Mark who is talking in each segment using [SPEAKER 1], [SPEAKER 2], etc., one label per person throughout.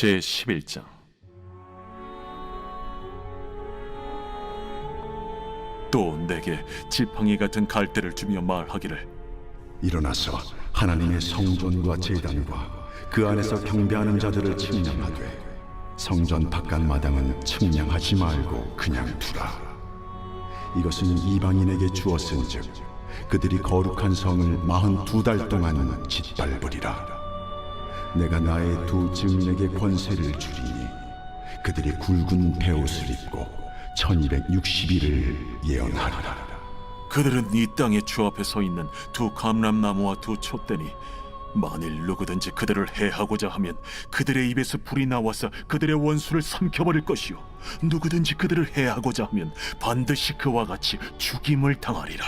[SPEAKER 1] 제11장. 또 내게 지팡이 같은 갈대를 주며 말하기를,
[SPEAKER 2] 일어나서 하나님의 성전과 제단과 그 안에서 경배하는 자들을 측량하되 성전 바깥 마당은 측량하지 말고 그냥 두라. 이것은 이방인에게 주었은즉 그들이 거룩한 성을 42달 동안 짓밟으리라. 내가 나의 두 증인에게 권세를 주리니 그들이 굵은 베옷을 입고 1260일을 예언하리라.
[SPEAKER 1] 그들은 이 땅에 주 앞에 서 있는 두 감람나무와 두 촛대니 만일 누구든지 그들을 해하고자 하면 그들의 입에서 불이 나와서 그들의 원수를 삼켜버릴 것이요, 누구든지 그들을 해하고자 하면 반드시 그와 같이 죽임을 당하리라.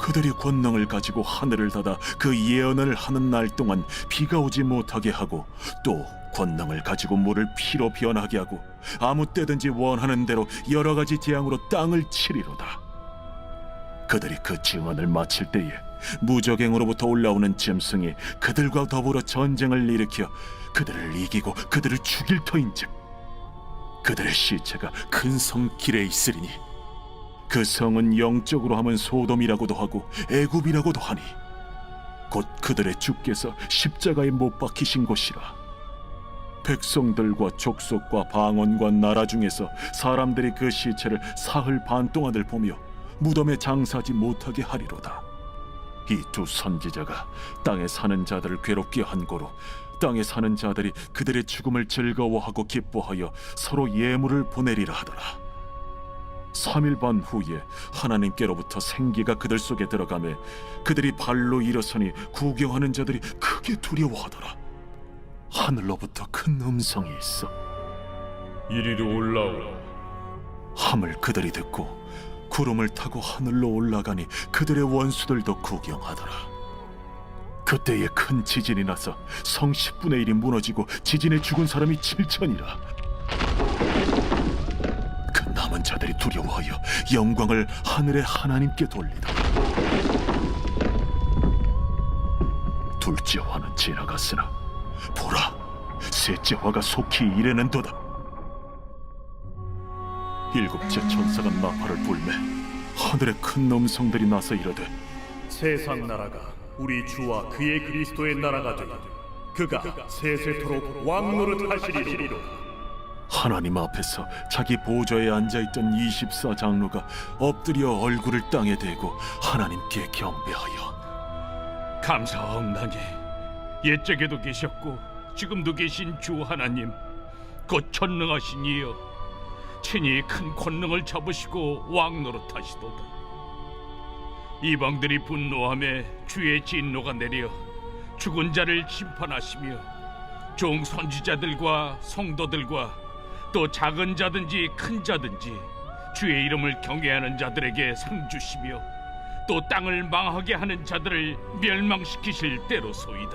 [SPEAKER 1] 그들이 권능을 가지고 하늘을 닫아 그 예언을 하는 날 동안 비가 오지 못하게 하고, 또 권능을 가지고 물을 피로 변하게 하고, 아무 때든지 원하는 대로 여러 가지 재앙으로 땅을 치리로다. 그들이 그 증언을 마칠 때에 무적행으로부터 올라오는 짐승이 그들과 더불어 전쟁을 일으켜 그들을 이기고 그들을 죽일 터인즉 그들의 시체가 큰 성 길에 있으리니 그 성은 영적으로 하면 소돔이라고도 하고 애굽이라고도 하니 곧 그들의 주께서 십자가에 못 박히신 곳이라. 백성들과 족속과 방언과 나라 중에서 사람들이 그 시체를 사흘 반 동안을 보며 무덤에 장사하지 못하게 하리로다. 이 두 선지자가 땅에 사는 자들을 괴롭게 한 고로 땅에 사는 자들이 그들의 죽음을 즐거워하고 기뻐하여 서로 예물을 보내리라 하더라. 3일 반 후에 하나님께로부터 생기가 그들 속에 들어가매 그들이 발로 일어서니 구경하는 자들이 크게 두려워하더라. 하늘로부터 큰 음성이 있어
[SPEAKER 3] 이리로 올라오라.
[SPEAKER 1] 함을 그들이 듣고 구름을 타고 하늘로 올라가니 그들의 원수들도 구경하더라. 그때에 큰 지진이 나서 성 10분의 1이 무너지고 지진에 죽은 사람이 7천이라. 그 남은 자들이 두려워하여 영광을 하늘의 하나님께 돌리더라. 둘째 화는 지나갔으나 보라, 셋째 화가 속히 이르는도다. 일곱째 천사가 나팔을 불매 하늘에 큰 음성들이 나서 이르되,
[SPEAKER 3] 세상 나라가 우리 주와 그의 그리스도의 나라가 되니 그가 세세토록 왕노릇하시리로.
[SPEAKER 1] 하나님 앞에서 자기 보좌에 앉아있던 24장로가 엎드려 얼굴을 땅에 대고 하나님께 경배하여,
[SPEAKER 4] 감사하옵나니 옛적에도 계셨고 지금도 계신 주 하나님, 곧 전능하신 이여, 친히 큰 권능을 잡으시고 왕노릇하시도다. 이방들이 분노하며 주의 진노가 내려 죽은 자를 심판하시며 종 선지자들과 성도들과 또 작은 자든지 큰 자든지 주의 이름을 경외하는 자들에게 상 주시며 또 땅을 망하게 하는 자들을 멸망시키실 때로소이다.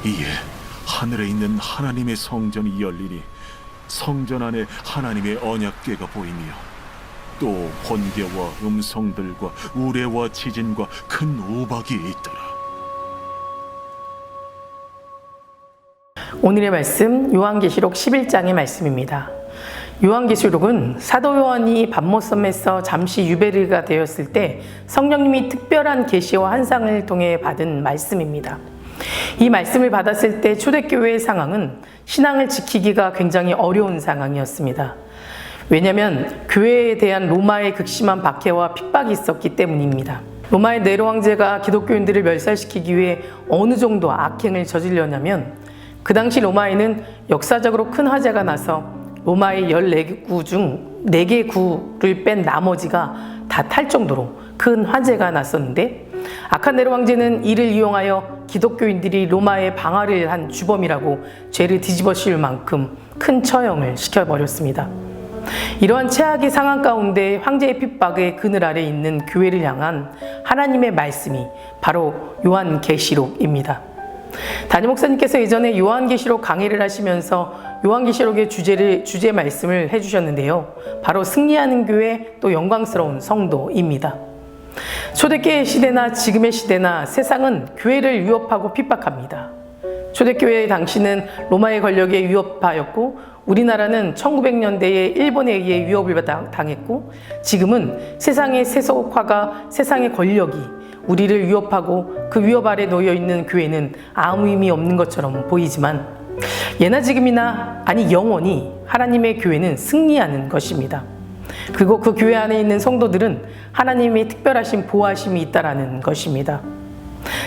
[SPEAKER 1] 이에 하늘에 있는 하나님의 성전이 열리니 성전 안에 하나님의 언약궤가 보이며 또 번개와 음성들과 우레와 지진과 큰 우박이 있더라.
[SPEAKER 5] 오늘의 말씀 요한계시록 11장의 말씀입니다. 요한계시록은 사도 요한이 밤모섬에서 잠시 유배가 되었을 때 성령님이 특별한 계시와 환상을 통해 받은 말씀입니다. 이 말씀을 받았을 때 초대교회의 상황은 신앙을 지키기가 굉장히 어려운 상황이었습니다. 왜냐하면 교회에 대한 로마의 극심한 박해와 핍박이 있었기 때문입니다. 로마의 네로 황제가 기독교인들을 멸살시키기 위해 어느 정도 악행을 저지르냐면, 그 당시 로마에는 역사적으로 큰 화재가 나서 로마의 14구 중 4개 구를 뺀 나머지가 다 탈 정도로 큰 화재가 났었는데, 악한 네로 황제는 이를 이용하여 기독교인들이 로마에 방화를 한 주범이라고 죄를 뒤집어 씌울 만큼 큰 처형을 시켜버렸습니다. 이러한 최악의 상황 가운데 황제의 핍박의 그늘 아래 있는 교회를 향한 하나님의 말씀이 바로 요한계시록입니다. 담임 목사님께서 예전에 요한계시록 강의를 하시면서 요한계시록의 주제 말씀을 해주셨는데요. 바로 승리하는 교회, 또 영광스러운 성도입니다. 초대교회 시대나 지금의 시대나 세상은 교회를 위협하고 핍박합니다. 초대교회 당시는 로마의 권력에 위협하였고 우리나라는 1900년대에 일본에 의해 위협을 당했고 지금은 세상의 세속화가 세상의 권력이 우리를 위협하고 그 위협 아래 놓여 있는 교회는 아무 의미 없는 것처럼 보이지만 예나 지금이나 아니 영원히 하나님의 교회는 승리하는 것입니다. 그리고 그 교회 안에 있는 성도들은 하나님의 특별하신 보호하심이 있다라는 것입니다.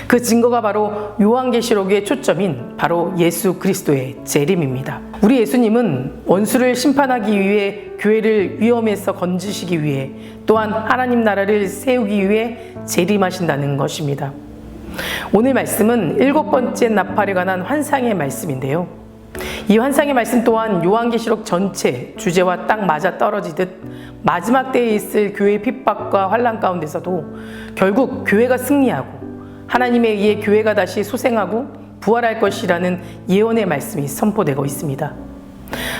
[SPEAKER 5] 그 증거가 바로 요한계시록의 초점인 바로 예수 그리스도의 재림입니다. 우리 예수님은 원수를 심판하기 위해 교회를 위험에서 건지시기 위해 또한 하나님 나라를 세우기 위해 재림하신다는 것입니다. 오늘 말씀은 7번째 나팔에 관한 환상의 말씀인데요. 이 환상의 말씀 또한 요한계시록 전체 주제와 딱 맞아 떨어지듯 마지막 때에 있을 교회의 핍박과 환난 가운데서도 결국 교회가 승리하고 하나님에 의해 교회가 다시 소생하고 부활할 것이라는 예언의 말씀이 선포되고 있습니다.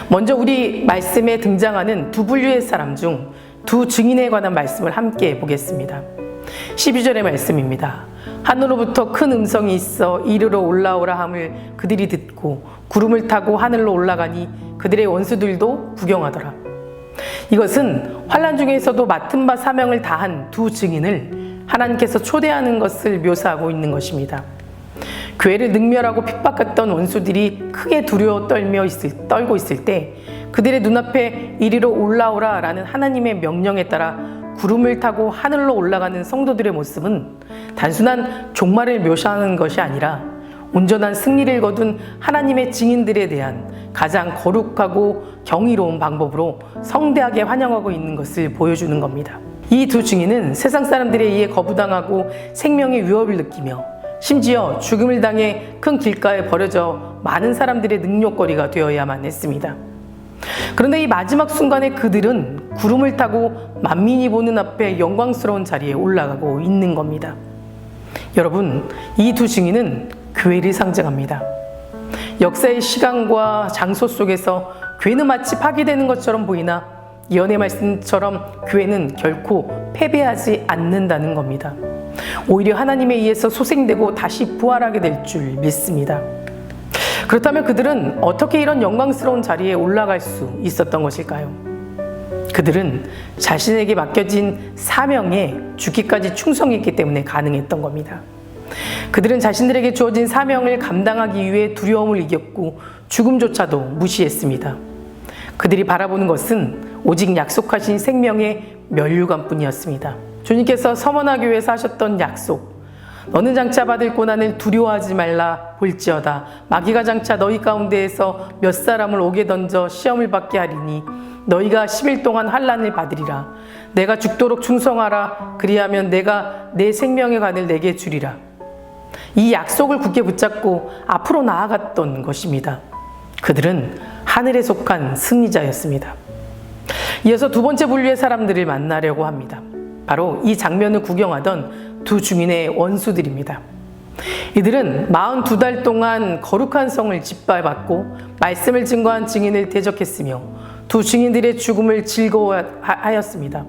[SPEAKER 5] 먼저 우리 말씀에 등장하는 두 분류의 사람 중 두 증인에 관한 말씀을 함께 보겠습니다. 12절의 말씀입니다. 하늘로부터 큰 음성이 있어 이리로 올라오라 함을 그들이 듣고 구름을 타고 하늘로 올라가니 그들의 원수들도 구경하더라. 이것은 환난 중에서도 맡은 바 사명을 다한 두 증인을 하나님께서 초대하는 것을 묘사하고 있는 것입니다. 교회를 능멸하고 핍박했던 원수들이 크게 두려워 떨고 있을 때 그들의 눈앞에 이리로 올라오라 라는 하나님의 명령에 따라 구름을 타고 하늘로 올라가는 성도들의 모습은 단순한 종말을 묘사하는 것이 아니라 온전한 승리를 거둔 하나님의 증인들에 대한 가장 거룩하고 경이로운 방법으로 성대하게 환영하고 있는 것을 보여주는 겁니다. 이 두 증인은 세상 사람들에 의해 거부당하고 생명의 위협을 느끼며 심지어 죽음을 당해 큰 길가에 버려져 많은 사람들의 능욕거리가 되어야만 했습니다. 그런데 이 마지막 순간에 그들은 구름을 타고 만민이 보는 앞에 영광스러운 자리에 올라가고 있는 겁니다. 여러분, 이 두 증인은 교회를 상징합니다. 역사의 시간과 장소 속에서 교회는 마치 파괴되는 것처럼 보이나 예언의 말씀처럼 교회는 결코 패배하지 않는다는 겁니다. 오히려 하나님에 의해서 소생되고 다시 부활하게 될 줄 믿습니다. 그렇다면 그들은 어떻게 이런 영광스러운 자리에 올라갈 수 있었던 것일까요? 그들은 자신에게 맡겨진 사명에 죽기까지 충성했기 때문에 가능했던 겁니다. 그들은 자신들에게 주어진 사명을 감당하기 위해 두려움을 이겼고 죽음조차도 무시했습니다. 그들이 바라보는 것은 오직 약속하신 생명의 면류관뿐이었습니다. 주님께서 서머나 교회에서 하셨던 약속, 너는 장차 받을 고난을 두려워하지 말라 볼지어다 마귀가 장차 너희 가운데에서 몇 사람을 옥에 던져 시험을 받게 하리니 너희가 10일 동안 환난을 받으리라. 내가 죽도록 충성하라. 그리하면 내가 내 생명의 관을 내게 주리라. 이 약속을 굳게 붙잡고 앞으로 나아갔던 것입니다. 그들은 하늘에 속한 승리자였습니다. 이어서 두 번째 분류의 사람들을 만나려고 합니다. 바로 이 장면을 구경하던 두 증인의 원수들입니다. 이들은 42달 동안 거룩한 성을 짓밟았고 말씀을 증거한 증인을 대적했으며 두 증인들의 죽음을 즐거워하였습니다.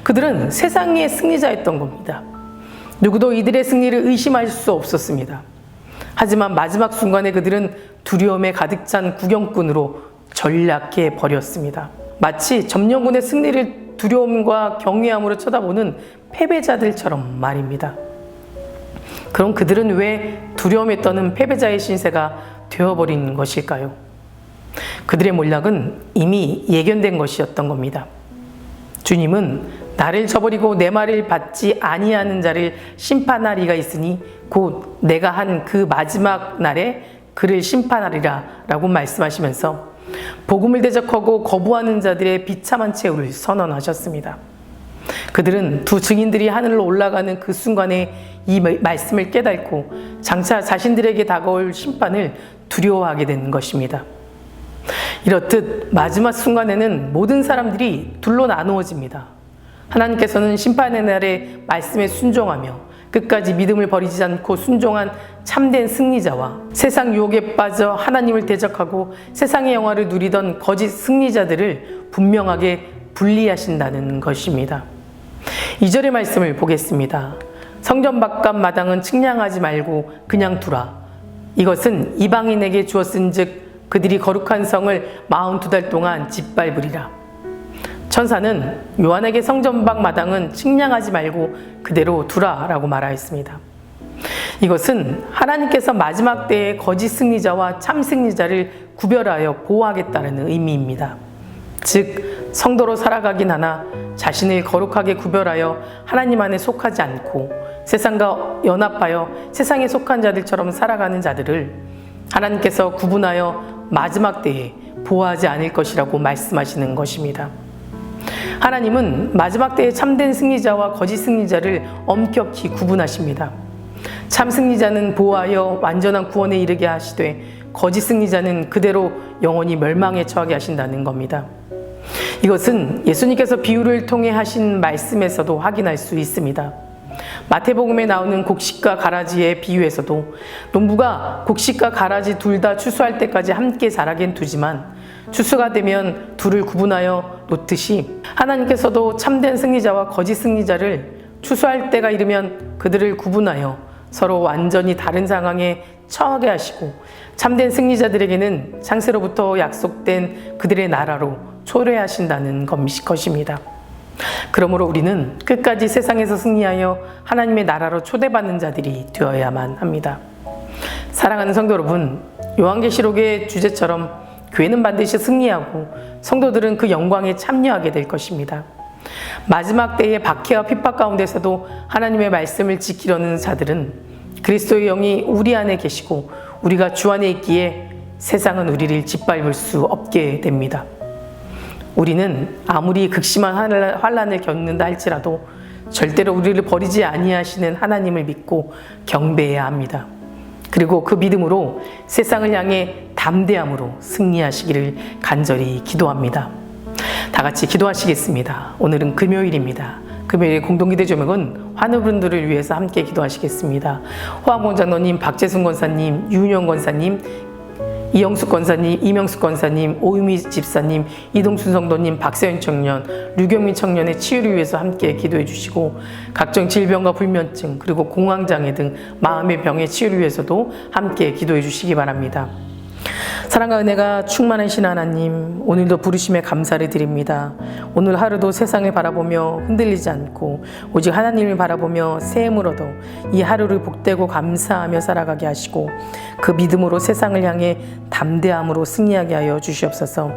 [SPEAKER 5] 그들은 세상의 승리자였던 겁니다. 누구도 이들의 승리를 의심할 수 없었습니다. 하지만 마지막 순간에 그들은 두려움에 가득 찬 구경꾼으로 전락해 버렸습니다. 마치 점령군의 승리를 두려움과 경외함으로 쳐다보는 패배자들처럼 말입니다. 그럼 그들은 왜 두려움에 떠는 패배자의 신세가 되어버린 것일까요? 그들의 몰락은 이미 예견된 것이었던 겁니다. 주님은 나를 저버리고 내 말을 받지 아니하는 자를 심판하리가 있으니 곧 내가 한 그 마지막 날에 그를 심판하리라 라고 말씀하시면서 복음을 대적하고 거부하는 자들의 비참한 최후를 선언하셨습니다. 그들은 두 증인들이 하늘로 올라가는 그 순간에 이 말씀을 깨닫고 장차 자신들에게 다가올 심판을 두려워하게 된 것입니다. 이렇듯 마지막 순간에는 모든 사람들이 둘로 나누어집니다. 하나님께서는 심판의 날에 말씀에 순종하며 끝까지 믿음을 버리지 않고 순종한 참된 승리자와 세상 유혹에 빠져 하나님을 대적하고 세상의 영화를 누리던 거짓 승리자들을 분명하게 분리하신다는 것입니다. 2절의 말씀을 보겠습니다. 성전 바깥 마당은 측량하지 말고 그냥 두라. 이것은 이방인에게 주었은즉 그들이 거룩한 성을 42달 동안 짓밟으리라. 천사는 요한에게 성전 밖 마당은 측량하지 말고 그대로 두라 라고 말하였습니다. 이것은 하나님께서 마지막 때의 거짓 승리자와 참 승리자를 구별하여 보호하겠다는 의미입니다. 즉 성도로 살아가긴 하나 자신을 거룩하게 구별하여 하나님 안에 속하지 않고 세상과 연합하여 세상에 속한 자들처럼 살아가는 자들을 하나님께서 구분하여 마지막 때에 보호하지 않을 것이라고 말씀하시는 것입니다. 하나님은 마지막 때에 참된 승리자와 거짓 승리자를 엄격히 구분하십니다. 참 승리자는 보호하여 완전한 구원에 이르게 하시되 거짓 승리자는 그대로 영원히 멸망에 처하게 하신다는 겁니다. 이것은 예수님께서 비유를 통해 하신 말씀에서도 확인할 수 있습니다. 마태복음에 나오는 곡식과 가라지의 비유에서도 농부가 곡식과 가라지 둘 다 추수할 때까지 함께 자라긴 두지만 추수가 되면 둘을 구분하여 놓듯이 하나님께서도 참된 승리자와 거짓 승리자를 추수할 때가 이르면 그들을 구분하여 서로 완전히 다른 상황에 처하게 하시고 참된 승리자들에게는 창세로부터 약속된 그들의 나라로 초래하신다는 것입니다. 그러므로 우리는 끝까지 세상에서 승리하여 하나님의 나라로 초대받는 자들이 되어야만 합니다. 사랑하는 성도 여러분, 요한계시록의 주제처럼 교회는 반드시 승리하고 성도들은 그 영광에 참여하게 될 것입니다. 마지막 때의 박해와 핍박 가운데서도 하나님의 말씀을 지키려는 자들은 그리스도의 영이 우리 안에 계시고 우리가 주 안에 있기에 세상은 우리를 짓밟을 수 없게 됩니다. 우리는 아무리 극심한 환난을 겪는다 할지라도 절대로 우리를 버리지 아니하시는 하나님을 믿고 경배해야 합니다. 그리고 그 믿음으로 세상을 향해 담대함으로 승리하시기를 간절히 기도합니다. 다 같이 기도하시겠습니다. 오늘은 금요일입니다. 금요일 공동기도 제목은 환우분들을 위해서 함께 기도하시겠습니다. 호황봉 장로님, 박재순 권사님, 유은영 권사님, 이영숙 권사님, 이명숙 권사님, 오유미 집사님, 이동순 성도님, 박세현 청년, 류경민 청년의 치유를 위해서 함께 기도해 주시고 각종 질병과 불면증 그리고 공황장애 등 마음의 병의 치유를 위해서도 함께 기도해 주시기 바랍니다. 사랑과 은혜가 충만하신 하나님, 오늘도 부르심에 감사를 드립니다. 오늘 하루도 세상을 바라보며 흔들리지 않고 오직 하나님을 바라보며 새 힘을 얻어 이 하루를 복되고 감사하며 살아가게 하시고 그 믿음으로 세상을 향해 담대함으로 승리하게 하여 주시옵소서.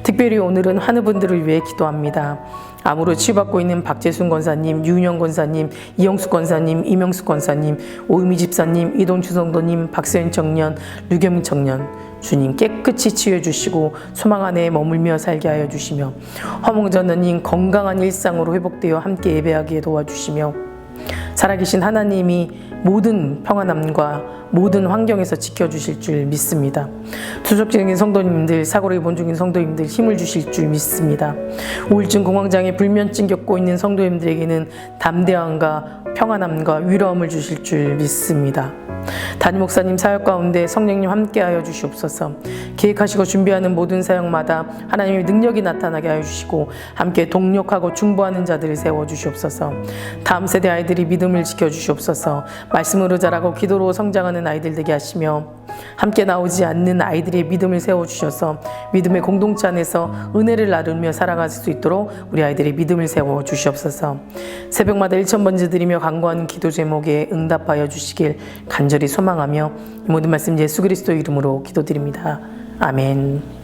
[SPEAKER 5] 특별히 오늘은 환우분들을 위해 기도합니다. 암으로 치유받고 있는 박재순 권사님, 유은영 권사님, 이영숙 권사님, 이명숙 권사님, 오유미 집사님, 이동주 성도님, 박세현 청년, 류경민 청년, 주님 깨끗이 치유해 주시고 소망 안에 머물며 살게 하여 주시며 허몽전너님 건강한 일상으로 회복되어 함께 예배하게 도와주시며 살아계신 하나님이 모든 평안함과 모든 환경에서 지켜주실 줄 믿습니다. 투족증인 성도님들, 사고로 입원 중인 성도님들 힘을 주실 줄 믿습니다. 우울증, 공황장애, 불면증 겪고 있는 성도님들에게는 담대함과 평안함과 위로함을 주실 줄 믿습니다. 담임 목사님 사역 가운데 성령님 함께하여 주시옵소서. 계획하시고 준비하는 모든 사역마다 하나님의 능력이 나타나게 하여 주시고 함께 동력하고 중보하는 자들을 세워 주시옵소서. 다음 세대 아이들이 믿음을 지켜 주시옵소서. 말씀으로 자라고 기도로 성장하는 아이들 되게 하시며 함께 나오지 않는 아이들의 믿음을 세워 주셔서 믿음의 공동체 안에서 은혜를 나누며 살아갈 수 있도록 우리 아이들의 믿음을 세워 주시옵소서. 새벽마다 1000번째 드리며 간구하는 기도 제목에 응답하여 주시길 간절히 소망하며 이 모든 말씀 예수 그리스도 이름으로 기도드립니다. 아멘.